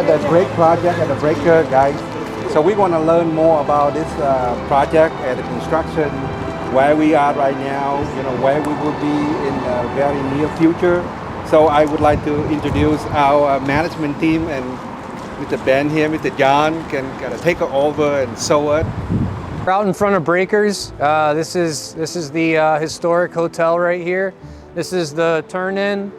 the great project at the Breaker, guys. So we want to learn more about this project and the construction, where we are right now, where we will be in the very near future. So I would like to introduce our management team, and Mr. Ben here, Mr. John can kind of take over and show it. We're out in front of Breakers. This is the historic hotel right here. This is the turn-in.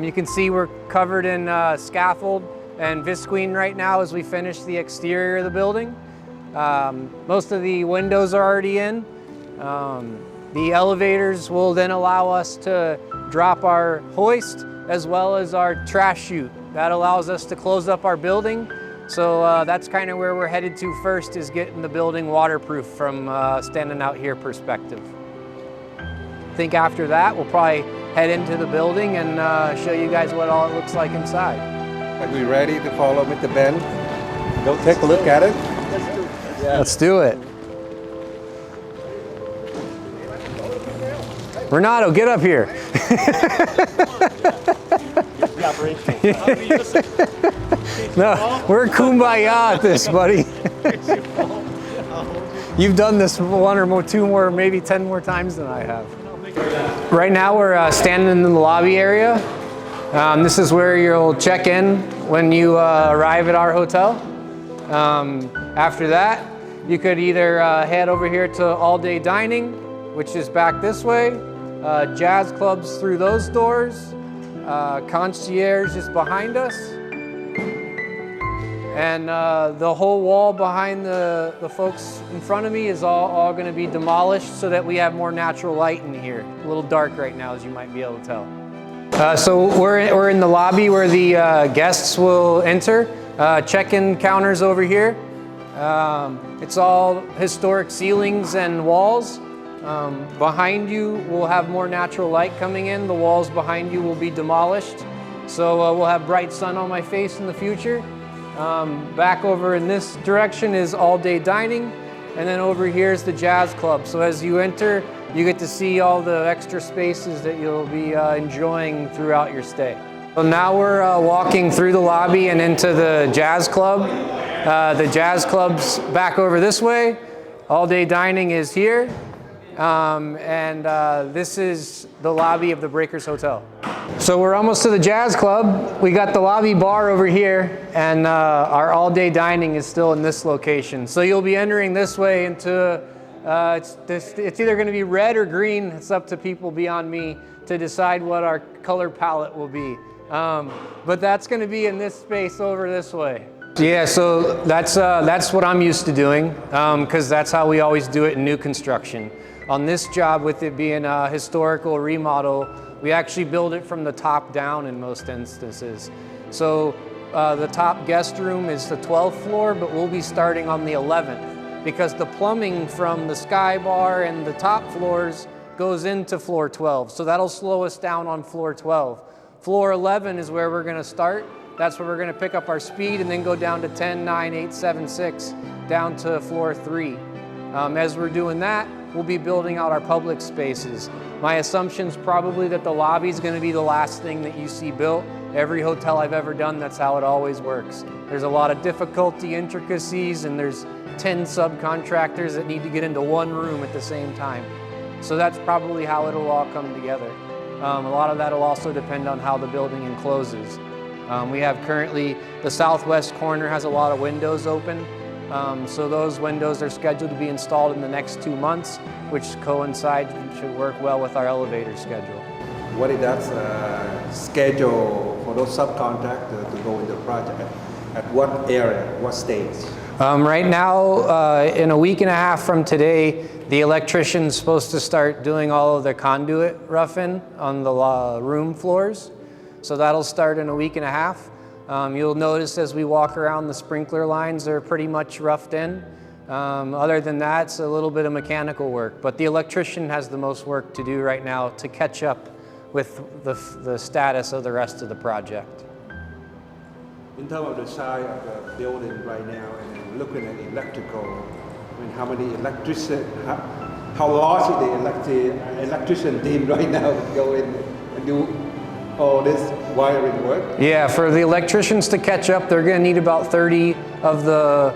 You can see we're covered in scaffold and visqueen right now as we finish the exterior of the building. Most of the windows are already in. The elevators will then allow us to drop our hoist as well as our trash chute. That allows us to close up our building. So that's kind of where we're headed to first, is getting the building waterproof from standing out here perspective. I think after that, we'll probably head into the building and show you guys what all it looks like inside. Are we ready to follow Mr. Ben? Go take a look at it. Let's do it. Renato, get up here. No, we're kumbaya at this, buddy. You've done this one or more, two more, maybe 10 more times than I have. Right now we're standing in the lobby area. This is where you'll check in when you arrive at our hotel. After that, you could either head over here to all-day dining, which is back this way, jazz clubs through those doors, concierge is behind us, and the whole wall behind the folks in front of me is all going to be demolished so that we have more natural light in here. A little dark right now, as you might be able to tell. So we're in the lobby where the guests will enter. Check-in counters over here. It's all historic ceilings and walls. Behind you will have more natural light coming in. The walls behind you will be demolished. So we'll have bright sun on my face in the future. Back over in this direction is all-day dining. And then over here is the jazz club. So as you enter, you get to see all the extra spaces that you'll be enjoying throughout your stay. So now we're walking through the lobby and into the jazz club. The jazz club's back over this way. All-day dining is here. This is the lobby of the Breakers Hotel. So we're almost to the jazz club. We got the lobby bar over here, and our all-day dining is still in this location. So you'll be entering this way into, it's either going to be red or green. It's up to people beyond me to decide what our color palette will be. But that's going to be in this space over this way. Yeah, so that's what I'm used to doing, because that's how we always do it in new construction. On this job, with it being a historical remodel, we actually build it from the top down in most instances. So the top guest room is the 12th floor, but we'll be starting on the 11th because the plumbing from the sky bar and the top floors goes into floor 12. So that'll slow us down on floor 12. Floor 11 is where we're gonna start. That's where we're gonna pick up our speed and then go down to 10, 9, 8, 7, 6, down to floor 3. As we're doing that, we'll be building out our public spaces. My assumption's probably that the lobby is going to be the last thing that you see built. Every hotel I've ever done, that's how it always works. There's a lot of difficulty, intricacies, and there's 10 subcontractors that need to get into one room at the same time. So that's probably how it'll all come together. A lot of that will also depend on how the building encloses. We have currently, the southwest corner has a lot of windows open. So those windows are scheduled to be installed in the next 2 months, which coincides and should work well with our elevator schedule. What is that schedule for those subcontractors to go into the project? At what area, what stage? Right now, in a week and a half from today, the electrician's supposed to start doing all of the conduit roughing on the room floors. So that'll start in a week and a half. You'll notice as we walk around, the sprinkler lines are pretty much roughed in. Other than that, it's a little bit of mechanical work, but the electrician has the most work to do right now to catch up with the status of the rest of the project. In terms of the size of the building right now, and looking at electrical, I mean, how many electricians, how large is the electrician team right now to go in and do all this wiring work? Yeah, for the electricians to catch up, they're going to need about 30 of the,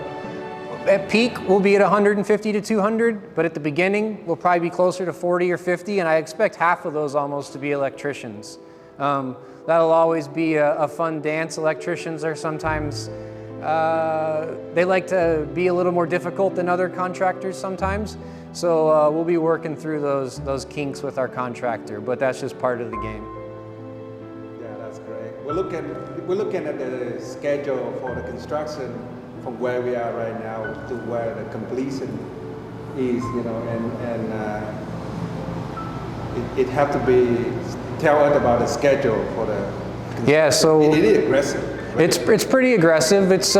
at peak, we'll be at 150 to 200, but at the beginning, we'll probably be closer to 40 or 50, and I expect half of those almost to be electricians. That'll always be a fun dance. Electricians are sometimes, they like to be a little more difficult than other contractors sometimes. So we'll be working through those kinks with our contractor, but that's just part of the game. Yeah, that's great. We're looking at the schedule for the construction from where we are right now to where the completion is, you know, and it have to be, tell us about the schedule for the construction. Yeah, so it is aggressive. Right? It's pretty aggressive. It's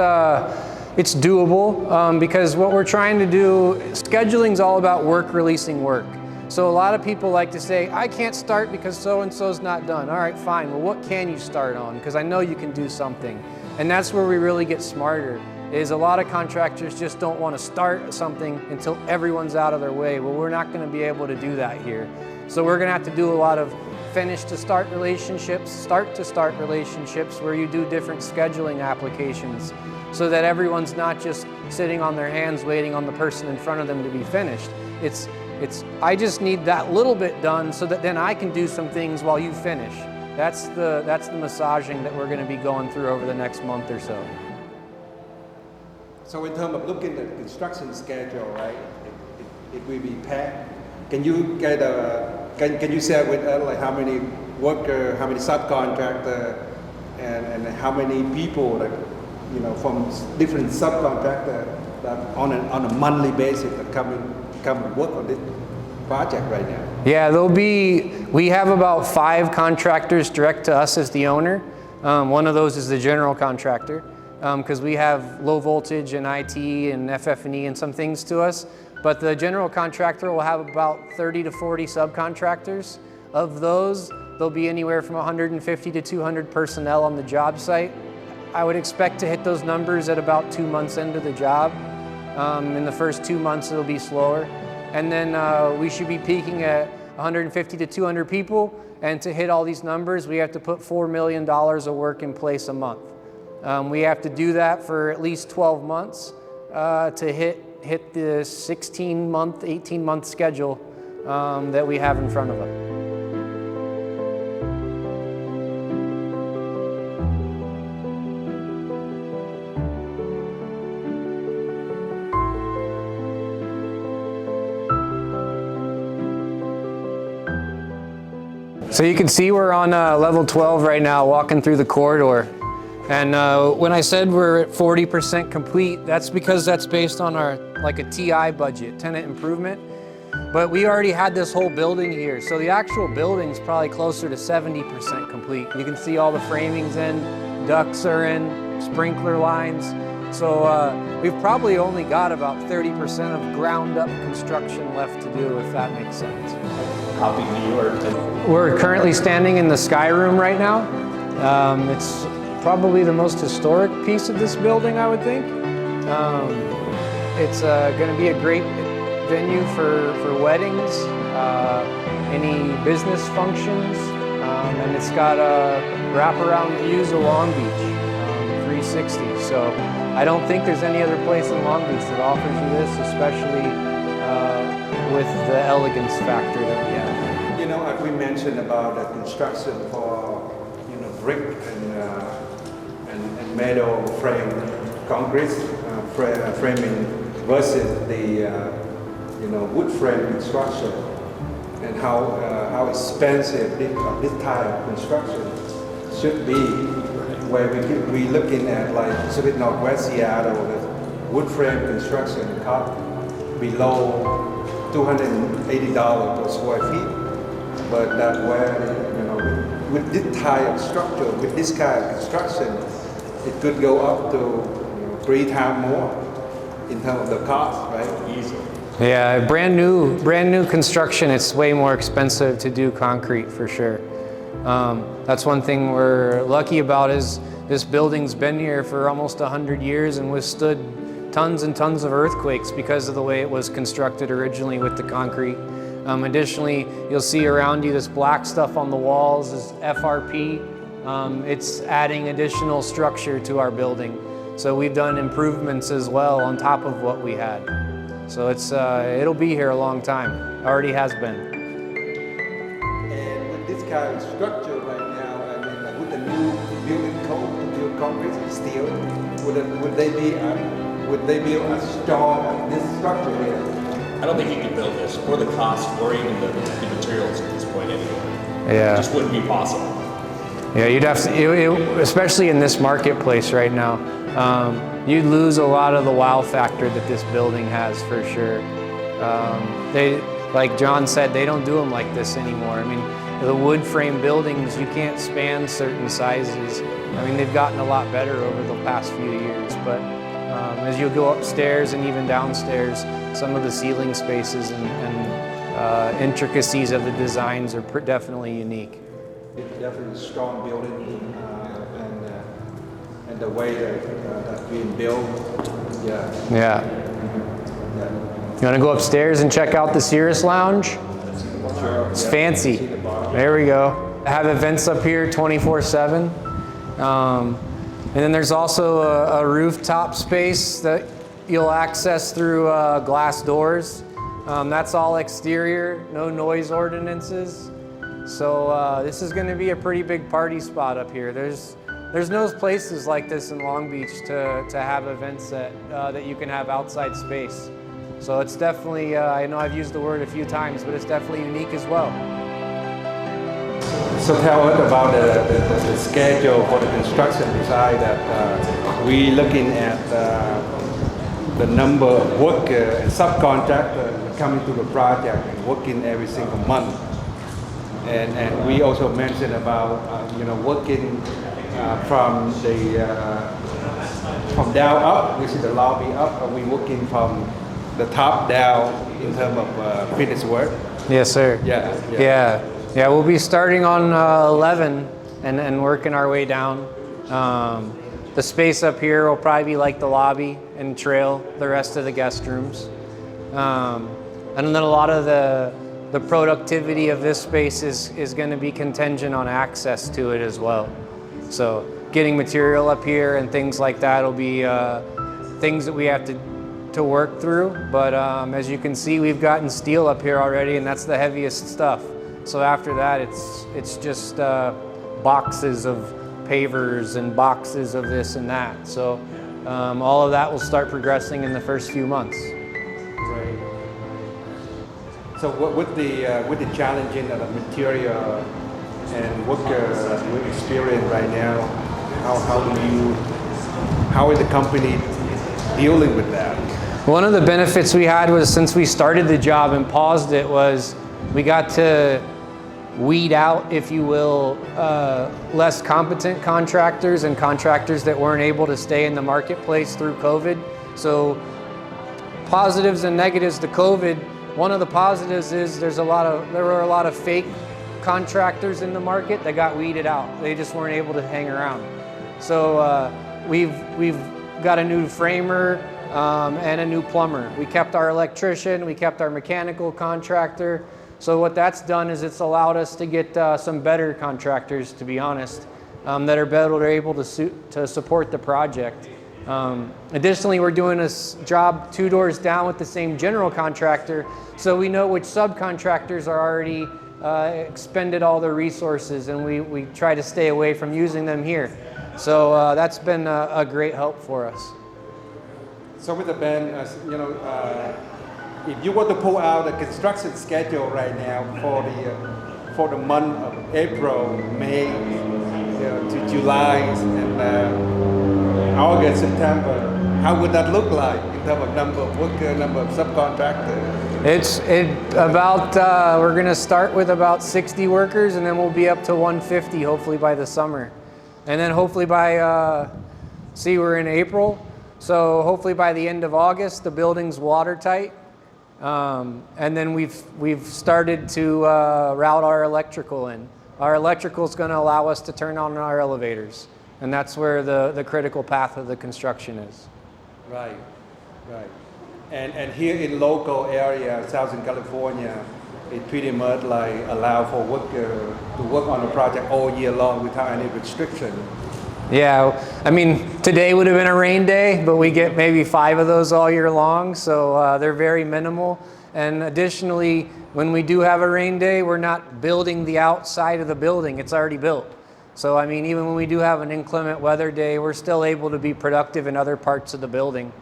doable because what we're trying to do, scheduling's all about work releasing work. So a lot of people like to say, I can't start because so-and-so's not done. All right, fine. Well, what can you start on? Because I know you can do something. And that's where we really get smarter, is a lot of contractors just don't want to start something until everyone's out of their way. Well, we're not going to be able to do that here. So we're going to have to do a lot of finish to start relationships, start to start relationships where you do different scheduling applications so that everyone's not just sitting on their hands waiting on the person in front of them to be finished. I just need that little bit done so that then I can do some things while you finish. That's the massaging that we're going to be going through over the next month or so. So in terms of looking at the construction schedule, right, it will be packed. Can you get can you share with us like how many workers, how many subcontractors, and how many people that, you know, from different subcontractors that on a monthly basis that come and work on this project right now? Yeah, we have about 5 contractors direct to us as the owner. One of those is the general contractor, because we have low voltage and IT and FF&E and some things to us. But the general contractor will have about 30 to 40 subcontractors. Of those, there'll be anywhere from 150 to 200 personnel on the job site. I would expect to hit those numbers at about 2 months into the job. In the first 2 months, it'll be slower. And then we should be peaking at 150 to 200 people. And to hit all these numbers, we have to put $4 million of work in place a month. We have to do that for at least 12 months to hit the 16-month, 18-month schedule that we have in front of us. So you can see we're on level 12 right now, walking through the corridor. And when I said we're at 40% complete, that's because that's based on our, like a TI budget, tenant improvement. But we already had this whole building here. So the actual building's probably closer to 70% complete. You can see all the framings in, ducts are in, sprinkler lines. So we've probably only got about 30% of ground up construction left to do, if that makes sense. Copy New York. We're currently standing in the Sky Room right now. It's probably the most historic piece of this building, I would think. It's going to be a great venue for weddings, any business functions, and it's got wraparound views of Long Beach, 360. So I don't think there's any other place in Long Beach that offers you this, especially with the elegance factor that we have. You know, as we mentioned about the construction for, you know, brick and metal frame, concrete framing versus the you know, wood frame construction, and how expensive this type of construction should be. Where we looking at like Pacific Northwest Seattle, the wood frame construction cost below $280 per square feet, but that where, you know, with this type of structure, with this kind of construction, it could go up to, you know, 3 times more in terms of the cost, right? Easily. Yeah, brand new construction, it's way more expensive to do concrete for sure. That's one thing we're lucky about, is this building's been here for almost 100 years and withstood tons and tons of earthquakes because of the way it was constructed originally with the concrete. Additionally, you'll see around you this black stuff on the walls is FRP, it's adding additional structure to our building. So we've done improvements as well on top of what we had. So it'll be here a long time. Already has been. And with this kind of structure right now, I mean, like with the new building code, the build concrete and steel, would they be a strong this structure here? I don't think you can build this, or the cost, or even the materials at this point anyway. Yeah. It just wouldn't be possible. Yeah, you'd have to, especially in this marketplace right now, you'd lose a lot of the wow factor that this building has for sure. Like John said, they don't do them like this anymore. I mean, the wood frame buildings, you can't span certain sizes. I mean, they've gotten a lot better over the past few years, but as you go upstairs and even downstairs, some of the ceiling spaces and intricacies of the designs are definitely unique. It's definitely a strong building, and the way that that's being built, yeah. Yeah. You want to go upstairs and check out the Cirrus Lounge? Sure. It's fancy. There we go. I have events up here 24/7. And then there's also a rooftop space that you'll access through glass doors. That's all exterior, no noise ordinances. So this is going to be a pretty big party spot up here. There's no places like this in Long Beach to have events that you can have outside space. So it's definitely, I know I've used the word a few times, but it's definitely unique as well. So tell us about the schedule for the construction side. That we're looking at the number of workers and subcontractors coming to the project and working every single month. And we also mentioned about working from down up, which is the lobby up, and we working from the top down in terms of finished work. Yes, sir. Yeah. Yeah, we'll be starting on 11 and working our way down. The space up here will probably be like the lobby and trail the rest of the guest rooms. And then a lot of the productivity of this space is going to be contingent on access to it as well. So getting material up here and things like that will be things that we have to work through. But as you can see, we've gotten steel up here already, and that's the heaviest stuff. So after that, it's just boxes of pavers and boxes of this and that. So all of that will start progressing in the first few months. Right. So with the challenging of the material and worker we experience right now, how is the company dealing with that? One of the benefits we had was, since we started the job and paused it, was we got to weed out, if you will, less competent contractors and contractors that weren't able to stay in the marketplace through COVID. So positives and negatives to COVID. One of the positives is there were a lot of fake contractors in the market that got weeded out. They just weren't able to hang around. So we've got a new framer and a new plumber. We kept our electrician, we kept our mechanical contractor. So what that's done is it's allowed us to get some better contractors, to be honest, that are better able to support the project. Additionally, we're doing a job 2 doors down with the same general contractor, so we know which subcontractors are already expended all their resources, and we try to stay away from using them here. So that's been a great help for us. So with the Ben, if you were to pull out the construction schedule right now for the month of April, May, to July, and August, September, how would that look like in terms of number of workers, number of subcontractors? We're going to start with about 60 workers, and then we'll be up to 150 hopefully by the summer. And then hopefully we're in April, so hopefully by the end of August the building's watertight. And then we've started to route our electrical in. Our electrical is going to allow us to turn on our elevators, and that's where the critical path of the construction is. Right. And here in local area, Southern California, it pretty much like allow for worker to work on a project all year long without any restriction. Yeah, I mean, today would have been a rain day, but we get maybe 5 of those all year long, so they're very minimal. And additionally, when we do have a rain day, we're not building the outside of the building, it's already built. So I mean, even when we do have an inclement weather day, we're still able to be productive in other parts of the building.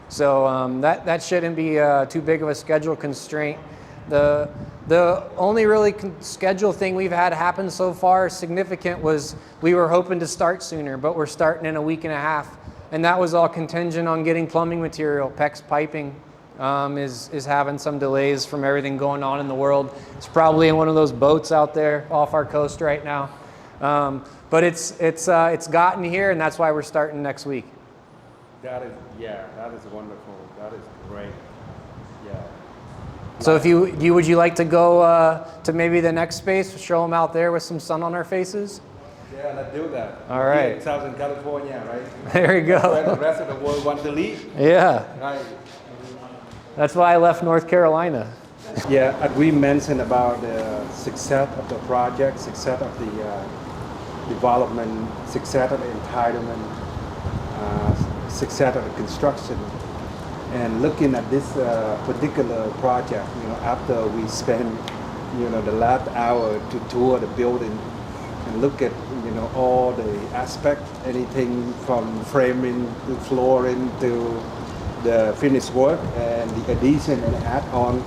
So that shouldn't be too big of a schedule constraint. The only really schedule thing we've had happen so far significant was we were hoping to start sooner, but we're starting in a week and a half. And that was all contingent on getting plumbing material. PEX Piping is having some delays from everything going on in the world. It's probably in one of those boats out there off our coast right now. But it's gotten here, and that's why we're starting next week. That is wonderful. That is great. Yeah. So if would you like to go to maybe the next space, show them out there with some sun on our faces? Yeah, let's do that. All right. Here in Southern California, right? There you go. Where the rest of the world wants to leave. Yeah. Right. That's why I left North Carolina. Yeah, and we mentioned about the success of the project, success of the development, success of the entitlement, success of the construction. And looking at this particular project, after we spend, the last hour to tour the building and look at, all the aspects, anything from framing to flooring to the finished work and the addition and add-on,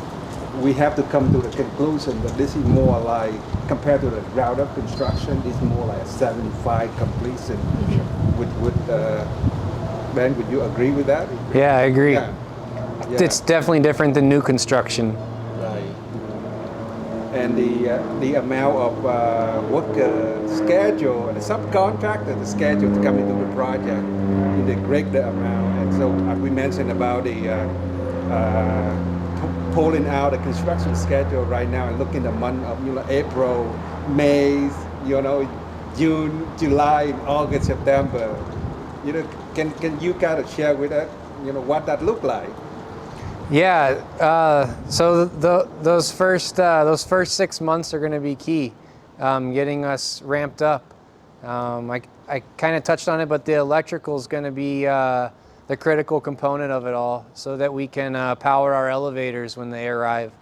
we have to come to the conclusion that this is more like, compared to the ground-up construction, this is more like a 75 completion. Ben, would you agree with that? Yeah, I agree. Yeah. It's definitely different than new construction. Right. And the amount of work schedule and the subcontractor, the schedule to come into the project, the greater amount. And so we mentioned about the pulling out the construction schedule right now and looking the month of April, May, June, July, August, September. Can you kind of share with us, what that looked like? Yeah. So those first 6 months are going to be key, getting us ramped up. I kind of touched on it, but the electrical is going to be the critical component of it all, so that we can power our elevators when they arrive.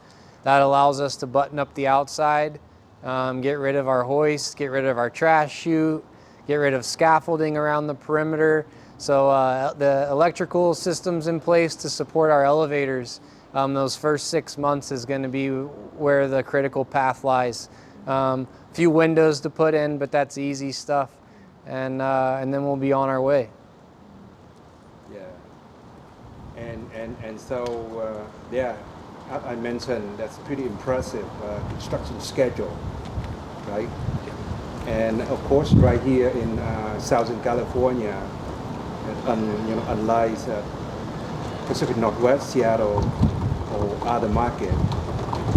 That allows us to button up the outside, get rid of our hoists, get rid of our trash chute, get rid of scaffolding around the perimeter. So the electrical systems in place to support our elevators, those first 6 months is going to be where the critical path lies. Few windows to put in, but that's easy stuff, and then we'll be on our way. Yeah, and so I mentioned that's pretty impressive construction schedule, right? And of course, right here in Southern California, unlike Pacific Northwest, Seattle, or other market,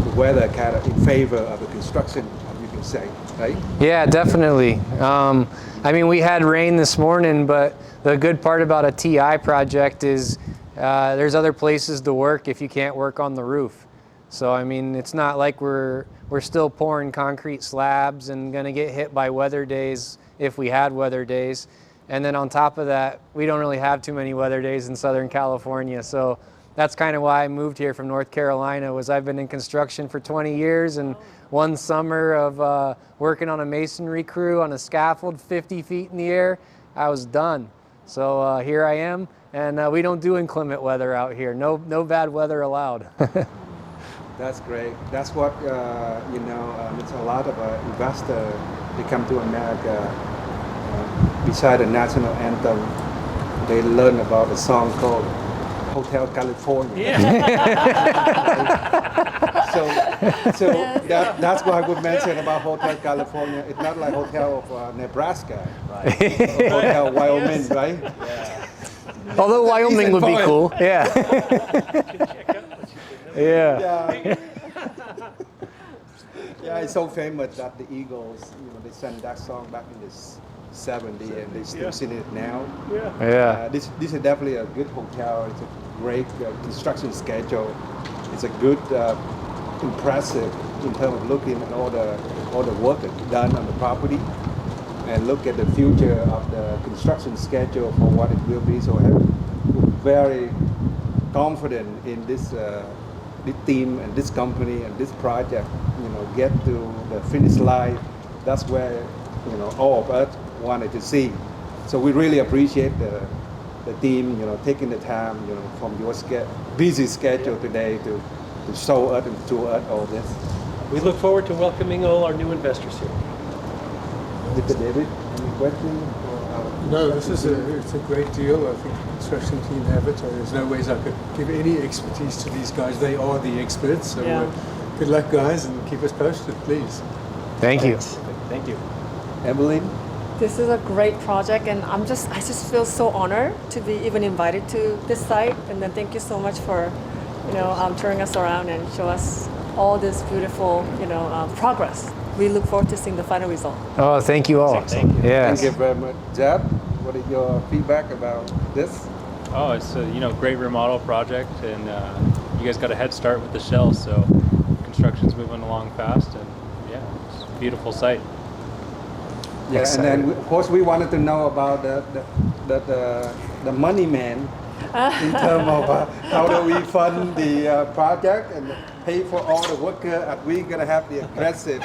the weather kind of in favor of the construction, you can say, right? Yeah, definitely. I mean, we had rain this morning, but the good part about a TI project is there's other places to work if you can't work on the roof. So I mean, it's not like we're still pouring concrete slabs and gonna get hit by weather days if we had weather days. And then on top of that, we don't really have too many weather days in Southern California. So that's kind of why I moved here from North Carolina. Was I've been in construction for 20 years, and one summer of working on a masonry crew on a scaffold 50 feet in the air, I was done. So here I am, and we don't do inclement weather out here. No bad weather allowed. That's great. That's what, it's a lot of investors, they come to America, beside the national anthem, they learn about a song called Hotel California. Yeah. so that's what I would mention about Hotel California. It's not like Hotel of Nebraska, right? Or Hotel Wyoming, right? Yeah. Although Wyoming would be cool. Yeah. Yeah. Yeah, it's so famous that the Eagles, they sang that song back in the 70s, and they still sing it now. Yeah. This is definitely a good hotel. It's a great construction schedule. It's a good, impressive in terms of looking at all the work that's done on the property and look at the future of the construction schedule for what it will be. So I'm very confident in this team and this company and this project. Get to the finish line. That's where all of us wanted to see. So we really appreciate the team, taking the time, from your busy schedule today to show us and to us all this. We look forward to welcoming all our new investors here. Mr. David, any questions? No, it's a great deal. I think the construction team have it. There's no ways I could give any expertise to these guys. They are the experts. So good luck, guys, and keep us posted, please. Thank you. Thank you. Evelyn? This is a great project, and I just feel so honored to be even invited to this site. And then thank you so much for, turning us around and show us all this beautiful, progress. We look forward to seeing the final result. Oh, thank you all. Thank you. Yes. Thank you very much. Jeb, what is your feedback about this? Oh, it's a great remodel project, and you guys got a head start with the shell, so construction's moving along fast, and yeah, it's a beautiful site. Yeah, and then of course we wanted to know about the money man in terms of how do we fund the project and pay for all the workers. Are we gonna have the aggressive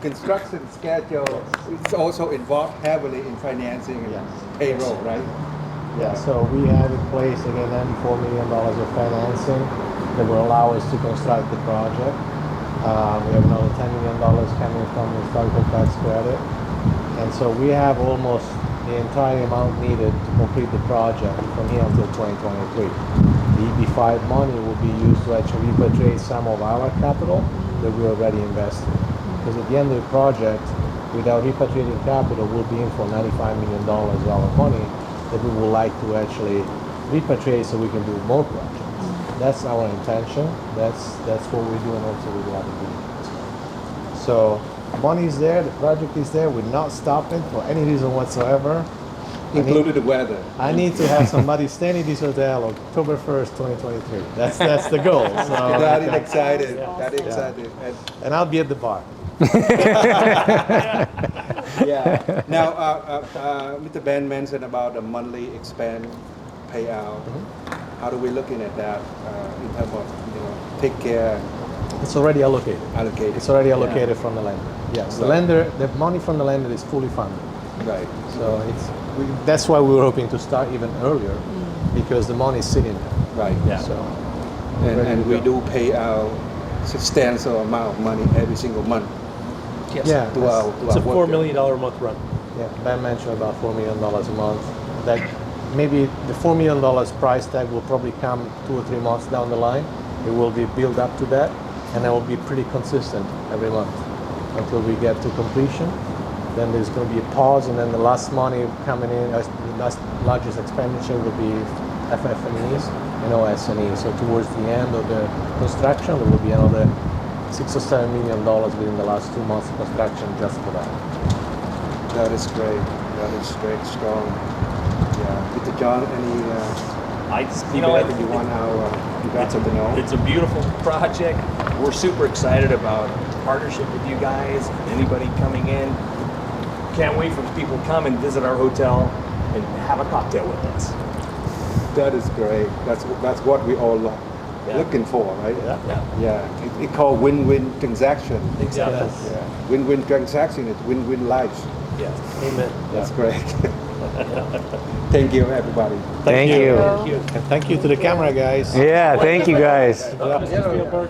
construction schedule? It's also involved heavily in financing and payroll, right? Yeah, so we have in place again $94 million of financing that will allow us to construct the project. We have another $10 million coming from the historical tax credit. And so we have almost the entire amount needed to complete the project from here until 2023. The EB5 money will be used to actually repatriate some of our capital that we already invested. Because at the end of the project, without repatriating capital, we'll be in for $95 million of our money that we would like to actually repatriate so we can do more projects. That's our intention. That's what we're doing also with the other units. So money is there, the project is there. We're not stopping for any reason whatsoever. Included the weather. I need to have somebody staying in this hotel October 1st, 2023. That's the goal. So, That is excited. That is excited. and I'll be at the bar. Yeah. Now, Mr. Ben mentioned about the monthly expense payout. How do we looking at that in terms of take care, It's already allocated. allocated? It's already allocated from the lender. Yes, the lender, the money from the lender is fully funded. Right. So that's why we were hoping to start even earlier, because the money is sitting there. Right. Yeah. So And we do pay out substantial amount of money every single month Yes. yeah, to our It's a $4 workers. million a month run. yeah. Ben mentioned about $4 million a month. That maybe the $4 million price tag will probably come 2 or 3 months down the line. It will be built up to that, and it will be pretty consistent every month until we get to completion. Then there's going to be a pause, and then the last money coming in, the last largest expenditure will be FF&Es and OS&E. So towards the end of the construction, there will be another $6 or $7 million within the last 2 months of construction just for that. That is great. That is great, strong. Yeah. Mr. John, any feedback that you want our investors to know? It's a beautiful project. We're super excited about partnership with you guys. Anybody coming in, can't wait for people to come and visit our hotel and have a cocktail with us. That is great. That's what we all looking for, right? Yeah. It called win-win transaction. Exactly. Yeah. Win-win transaction is win-win life. Yeah. Amen. That's great. Thank you, everybody. Thank you. And thank you to the camera guys. Yeah, thank you guys. Spielberg.